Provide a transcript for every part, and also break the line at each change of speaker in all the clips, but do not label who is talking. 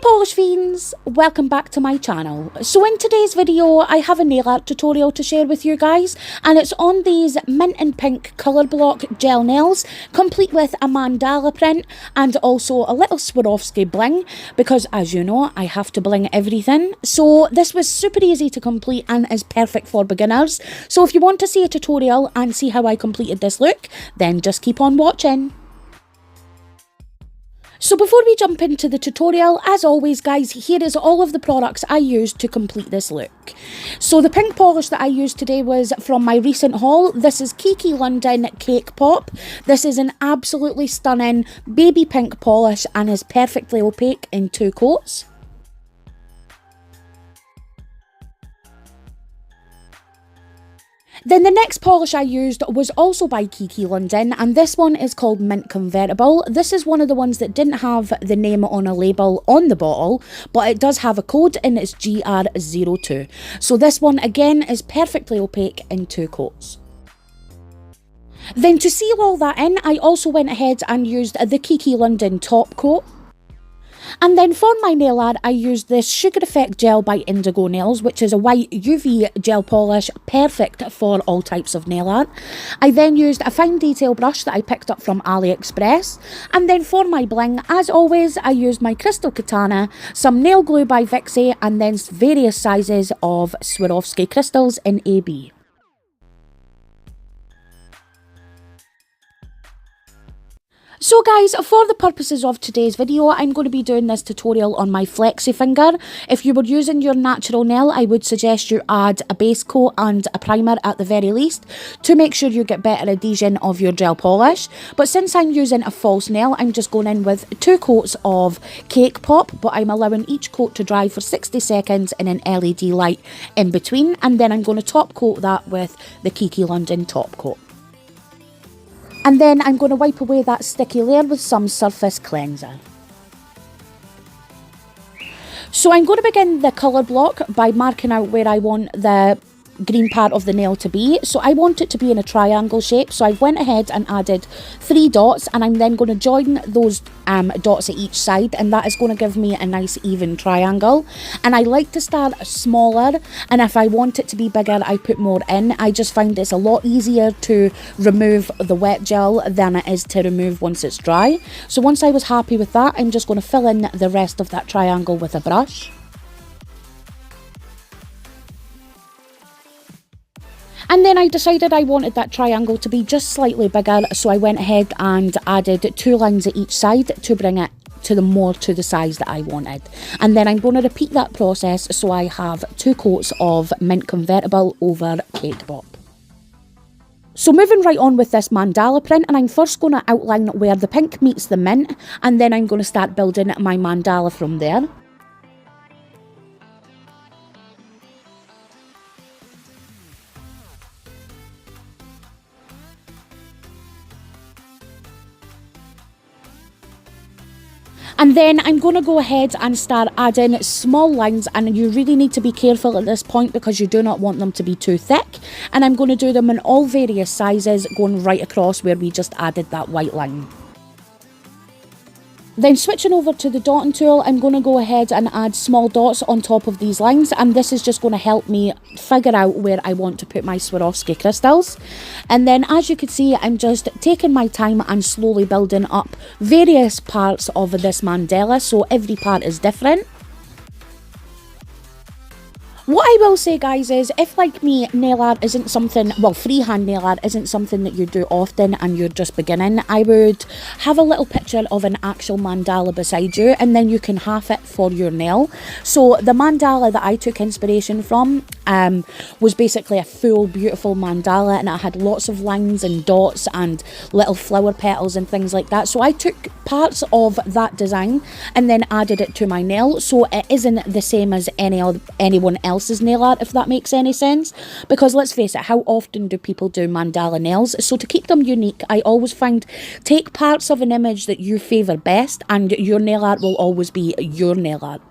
Polish fiends, welcome back to my channel. So in today's video I have a nail art tutorial to share with you guys, and it's on these mint and pink colour block gel nails complete with a mandala print and also a little Swarovski bling, because as you know I have to bling everything. So this was super easy to complete and is perfect for beginners. So if you want to see a tutorial and see how I completed this look, then just keep on watching. So before we jump into the tutorial, as always guys, here is all of the products I used to complete this look. So the pink polish that I used today was from my recent haul. This is Kiki London Cake Pop. This is an absolutely stunning baby pink polish and is perfectly opaque in 2 coats. Then the next polish I used was also by Kiki London, and this one is called Mint Convertible. This is one of the ones that didn't have the name on a label on the bottle, but it does have a code and it's GR02. So this one again is perfectly opaque in 2 coats. Then to seal all that in, I also went ahead and used the Kiki London top coat. And then for my nail art, I used this Sugar Effect gel by Indigo Nails, which is a white UV gel polish, perfect for all types of nail art. I then used a fine detail brush that I picked up from AliExpress. And then for my bling, as always, I used my crystal katana, some nail glue by Vixie, and then various sizes of Swarovski crystals in AB. So guys, for the purposes of today's video, I'm going to be doing this tutorial on my flexi finger. If you were using your natural nail, I would suggest you add a base coat and a primer at the very least to make sure you get better adhesion of your gel polish. But since I'm using a false nail, I'm just going in with 2 coats of Cake Pop, but I'm allowing each coat to dry for 60 seconds in an LED light in between, and then I'm going to top coat that with the Kiki London top coat. And then I'm going to wipe away that sticky layer with some surface cleanser. So I'm going to begin the colour block by marking out where I want the green part of the nail to be. So I want it to be in a triangle shape, so I went ahead and added 3 dots, and I'm then going to join those dots at each side, and that is going to give me a nice even triangle. And I like to start smaller, and if I want it to be bigger I put more in. I just find it's a lot easier to remove the wet gel than it is to remove once it's dry. So once I was happy with that, I'm just going to fill in the rest of that triangle with a brush. And then I decided I wanted that triangle to be just slightly bigger, so I went ahead and added 2 lines at each side to bring it more to the size that I wanted. And then I'm going to repeat that process, so I have 2 coats of Mint Convertible over Cake Pop. So moving right on with this mandala print, and I'm first going to outline where the pink meets the mint, and then I'm going to start building my mandala from there. And then I'm going to go ahead and start adding small lines, and you really need to be careful at this point because you do not want them to be too thick. And I'm going to do them in all various sizes, going right across where we just added that white line. Then switching over to the dotting tool, I'm going to go ahead and add small dots on top of these lines, and this is just going to help me figure out where I want to put my Swarovski crystals. And then as you can see, I'm just taking my time and slowly building up various parts of this mandala, so every part is different. What I will say guys is, if like me, nail art isn't something, well, freehand nail art isn't something that you do often and you're just beginning, I would have a little picture of an actual mandala beside you, and then you can half it for your nail. So the mandala that I took inspiration from was basically a full beautiful mandala, and it had lots of lines and dots and little flower petals and things like that. So I took parts of that design and then added it to my nail, so it isn't the same as anyone else's nail art, if that makes any sense. Because let's face it, how often do people do mandala nails? So to keep them unique, I always find take parts of an image that you favour best, and your nail art will always be your nail art.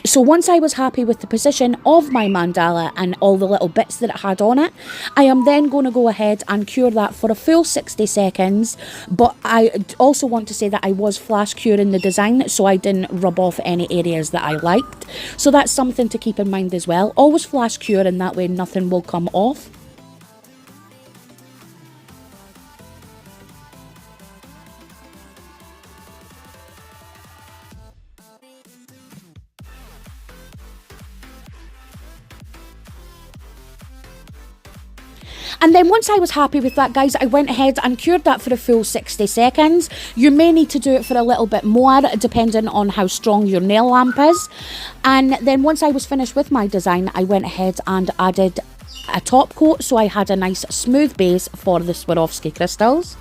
So once I was happy with the position of my mandala and all the little bits that it had on it, I am then going to go ahead and cure that for a full 60 seconds. But I also want to say that I was flash curing the design, so I didn't rub off any areas that I liked. So that's something to keep in mind as well. Always flash cure, and that way nothing will come off. And then once I was happy with that, guys, I went ahead and cured that for a full 60 seconds. You may need to do it for a little bit more, depending on how strong your nail lamp is. And then once I was finished with my design, I went ahead and added a top coat, so I had a nice smooth base for the Swarovski crystals.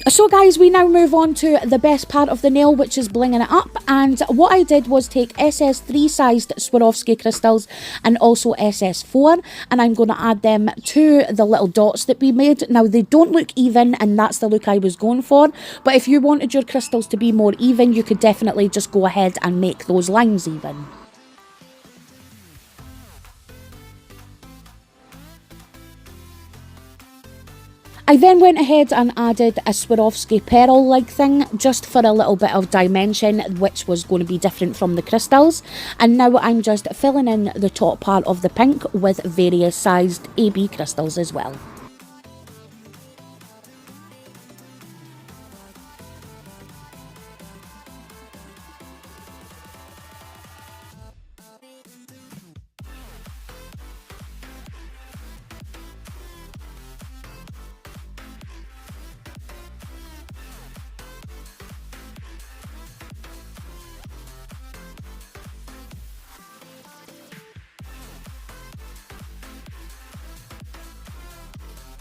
So guys, we now move on to the best part of the nail, which is blinging it up. And what I did was take SS3 sized Swarovski crystals and also SS4, and I'm going to add them to the little dots that we made. Now they don't look even, and that's the look I was going for, but if you wanted your crystals to be more even, you could definitely just go ahead and make those lines even. I then went ahead and added a Swarovski pearl-like thing just for a little bit of dimension, which was going to be different from the crystals. And now I'm just filling in the top part of the pink with various sized AB crystals as well.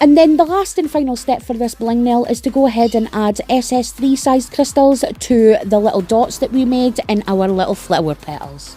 And then the last and final step for this bling nail is to go ahead and add SS3 sized crystals to the little dots that we made in our little flower petals.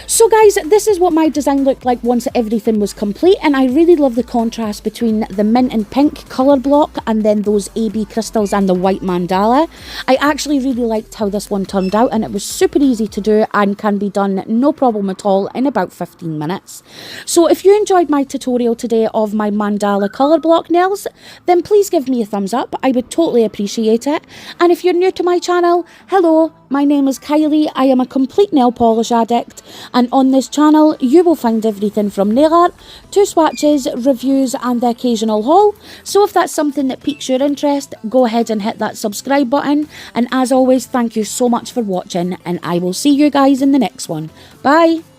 So guys, this is what my design looked like once everything was complete, and I really love the contrast between the mint and pink colour block and then those AB crystals and the white mandala. I actually really liked how this one turned out, and it was super easy to do and can be done no problem at all in about 15 minutes. So if you enjoyed my tutorial today of my mandala colour block nails, then please give me a thumbs up. I would totally appreciate it. And if you're new to my channel, hello, my name is Kylie. I am a complete nail polish addict, and on this channel you will find everything from nail art to swatches, reviews and the occasional haul. So if that's something that piques your interest, go ahead and hit that subscribe button. And as always, thank you so much for watching, and I will see you guys in the next one. Bye!